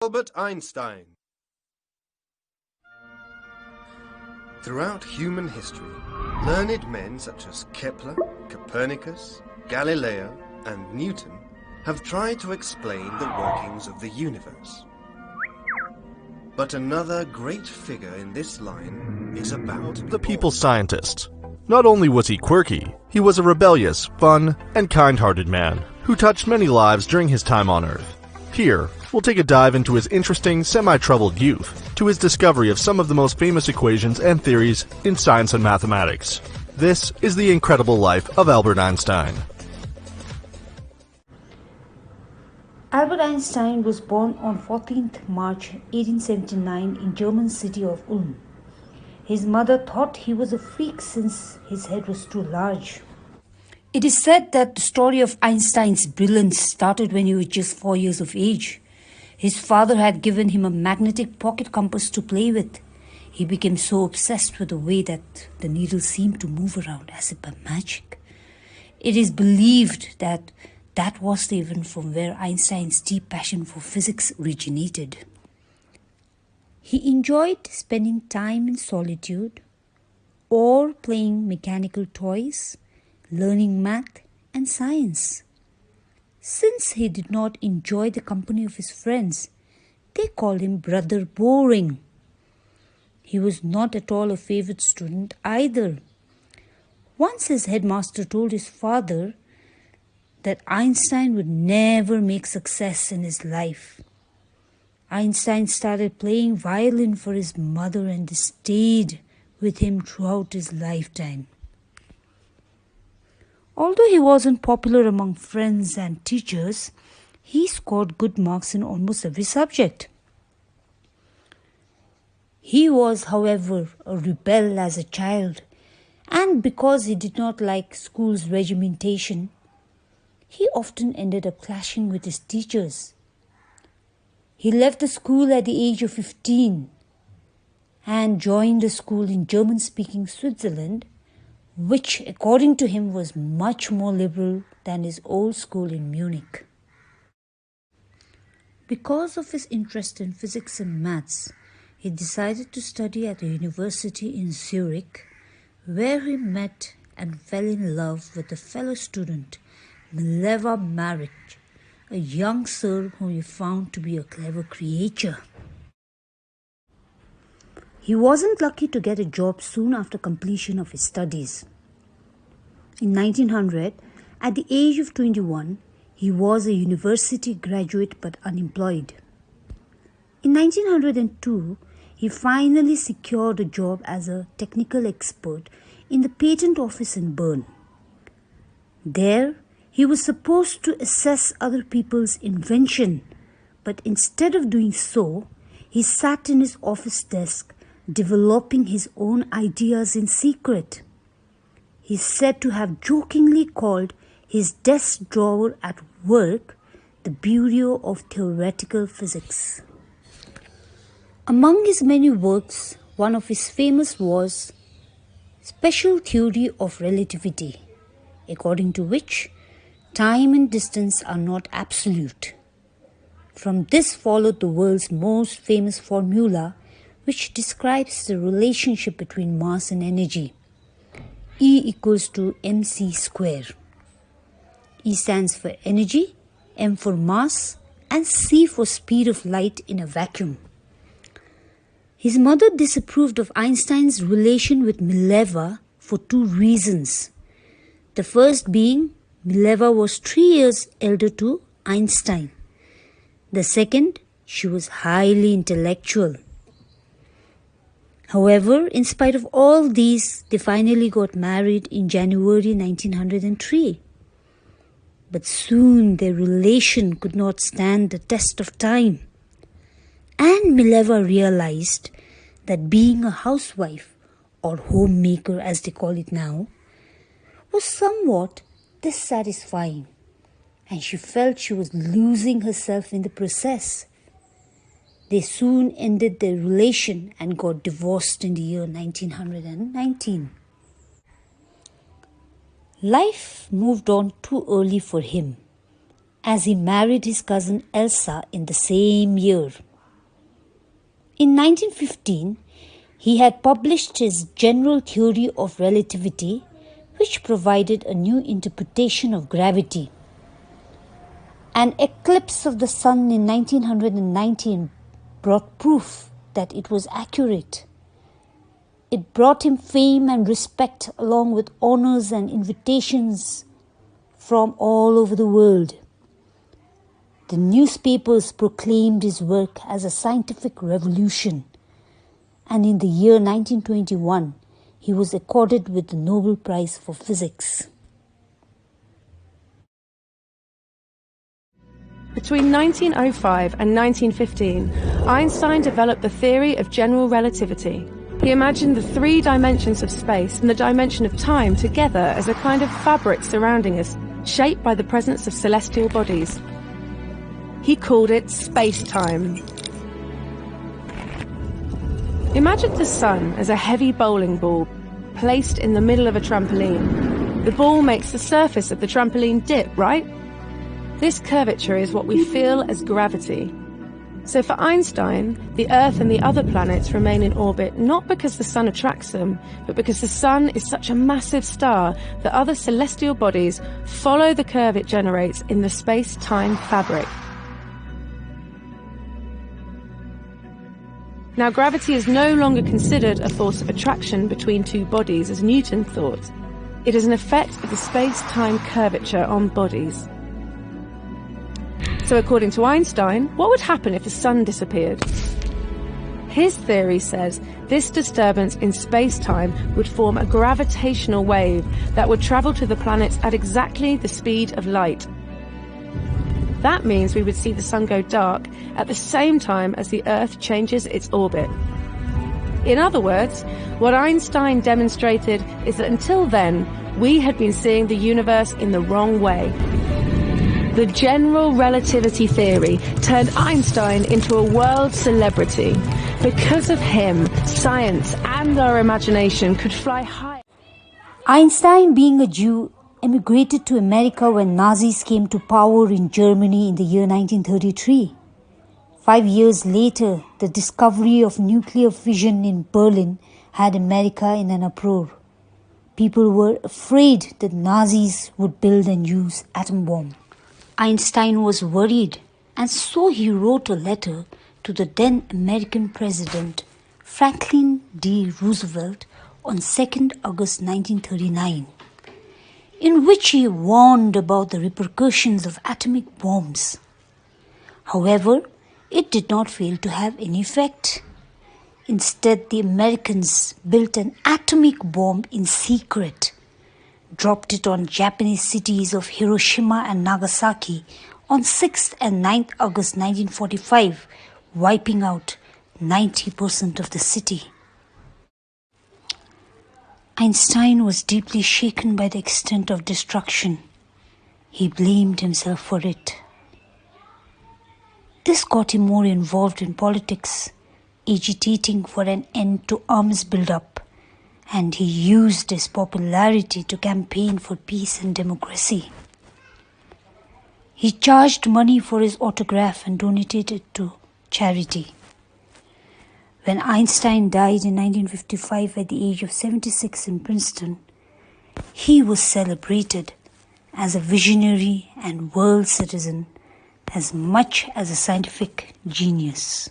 Albert Einstein. Throughout human history, learned men such as Kepler, Copernicus, Galileo, and Newton have tried to explain the workings of the universe. But another great figure in this line is about the people's scientist. Not only was he quirky, he was a rebellious, fun, and kind-hearted man who touched many lives during his time on Earth. Here, we'll take a dive into his interesting, semi-troubled youth, to his discovery of some of the most famous equations and theories in science and mathematics. This is the incredible life of Albert Einstein. Albert Einstein was born on 14th March 1879 in German city of Ulm. His mother thought he was a freak since his head was too large. It is said that the story of Einstein's brilliance started when he was just 4 years of age. His father had given him a magnetic pocket compass to play with. He became so obsessed with the way that the needle seemed to move around as if by magic. It is believed that that was the event from where Einstein's deep passion for physics originated. He enjoyed spending time in solitude or playing mechanical toys, learning math and science. Since he did not enjoy the company of his friends, they called him Brother Boring. He was not at all a favorite student either. Once his headmaster told his father that Einstein would never make success in his life. Einstein started playing violin for his mother and stayed with him throughout his lifetime. Although he wasn't popular among friends and teachers, he scored good marks in almost every subject. He was, however, a rebel as a child, and because he did not like school's regimentation, he often ended up clashing with his teachers. He left the school at the age of 15 and joined a school in German-speaking Switzerland, which, according to him, was much more liberal than his old school in Munich. Because of his interest in physics and maths, he decided to study at a university in Zurich, where he met and fell in love with a fellow student, Mileva Maric, a young sir whom he found to be a clever creature. He wasn't lucky to get a job soon after completion of his studies. In 1900, at the age of 21, he was a university graduate but unemployed. In 1902, he finally secured a job as a technical expert in the patent office in Bern. There, he was supposed to assess other people's invention, but instead of doing so, he sat in his office desk developing his own ideas in secret. He is said to have jokingly called his desk drawer at work the Bureau of Theoretical Physics. Among his many works, one of his famous was Special Theory of Relativity, according to which time and distance are not absolute. From this followed the world's most famous formula, which describes the relationship between mass and energy. E equals to mc square. E stands for energy, m for mass, and c for speed of light in a vacuum. His mother disapproved of Einstein's relation with Mileva for two reasons. The first being Mileva was 3 years elder to Einstein. The second, she was highly intellectual. However, in spite of all these, they finally got married in January 1903. But soon their relation could not stand the test of time. And Mileva realized that being a housewife, or homemaker as they call it now, was somewhat dissatisfying, and she felt she was losing herself in the process. They soon ended their relation and got divorced in the year 1919. Life moved on too early for him, as he married his cousin Elsa in the same year. In 1915, he had published his General Theory of Relativity, which provided a new interpretation of gravity. An eclipse of the sun in 1919 brought proof that it was accurate. It brought him fame and respect along with honors and invitations from all over the world. The newspapers proclaimed his work as a scientific revolution, and in the year 1921, he was accorded with the Nobel Prize for Physics. Between 1905 and 1915, Einstein developed the theory of general relativity. He imagined the three dimensions of space and the dimension of time together as a kind of fabric surrounding us, shaped by the presence of celestial bodies. He called it space-time. Imagine the sun as a heavy bowling ball placed in the middle of a trampoline. The ball makes the surface of the trampoline dip, right? This curvature is what we feel as gravity. So for Einstein, the Earth and the other planets remain in orbit not because the sun attracts them, but because the sun is such a massive star that other celestial bodies follow the curve it generates in the space-time fabric. Now, gravity is no longer considered a force of attraction between two bodies, as Newton thought. It is an effect of the space-time curvature on bodies. So according to Einstein, what would happen if the sun disappeared? His theory says this disturbance in space-time would form a gravitational wave that would travel to the planets at exactly the speed of light. That means we would see the sun go dark at the same time as the Earth changes its orbit. In other words, what Einstein demonstrated is that until then, we had been seeing the universe in the wrong way. The general relativity theory turned Einstein into a world celebrity. Because of him, science and our imagination could fly high. Einstein, being a Jew, emigrated to America when Nazis came to power in Germany in the year 1933. 5 years later, the discovery of nuclear fission in Berlin had America in an uproar. People were afraid that Nazis would build and use atom bomb. Einstein was worried, and so he wrote a letter to the then American President Franklin D. Roosevelt on 2nd August 1939, in which he warned about the repercussions of atomic bombs. However, it did not fail to have any effect. Instead, the Americans built an atomic bomb in secret, dropped it on Japanese cities of Hiroshima and Nagasaki on 6th and 9th August 1945, wiping out 90% of the city. Einstein was deeply shaken by the extent of destruction. He blamed himself for it. This got him more involved in politics, agitating for an end to arms build-up, and he used his popularity to campaign for peace and democracy. He charged money for his autograph and donated it to charity. When Einstein died in 1955 at the age of 76 in Princeton, he was celebrated as a visionary and world citizen as much as a scientific genius.